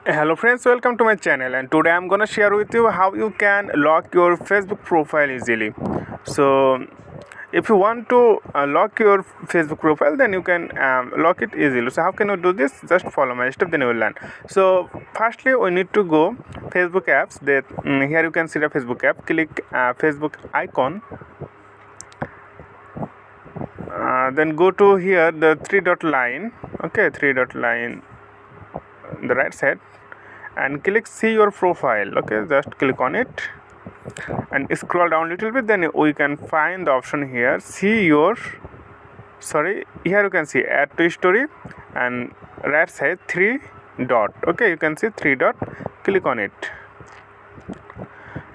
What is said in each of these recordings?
Hello friends, welcome to my channel, and today I'm gonna share with you how you can lock your Facebook profile easily. So if you want to lock your Facebook profile, then you can lock it easily. So how can you do this? Just follow my step, then you will learn. So firstly we need to go Facebook apps. That here you can see the Facebook app. Click Facebook icon, then go to here the three dot line. Okay, three dot line on the right side, and click see your profile. Okay, just click on it and scroll down a little bit, then we can find the option here, see your, here you can see add to story, and right side three dot. Okay, you can see three dot, click on it,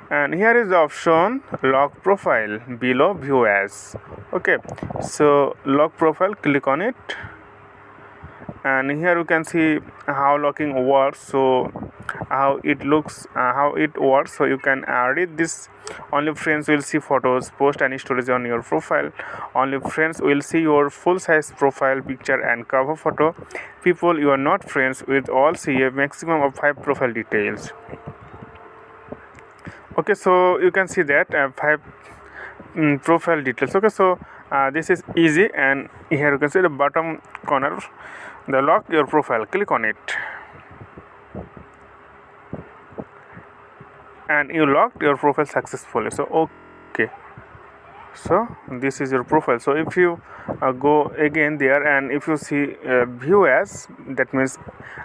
and here is the option lock profile below view as. Okay, so lock profile, click on it, and here you can see how locking works. So how it looks, how it works. So you can read this: only friends will see photos, post and stories on your profile. Only friends will see your full size profile picture and cover photo. People you are not friends with all see a maximum of 5 profile details. Okay, so you can see that 5 profile details. Okay, so this is easy, and here you can see the bottom corner, the lock your profile, click on it, and you locked your profile successfully. So okay, so this is your profile. So if you go again there, and if you see view as, that means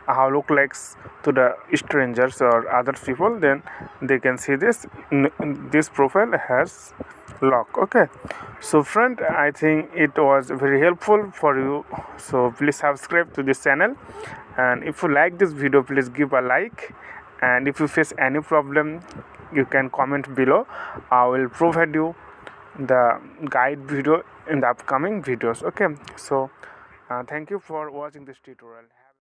how look likes to the strangers or other people, then they can see this this profile has lock. Okay, so friend, I think it was very helpful for you. So please subscribe to this channel, and if you like this video, please give a like, and if you face any problem, you can comment below. I will provide you the guide video in the upcoming videos. Okay, so thank you for watching this tutorial.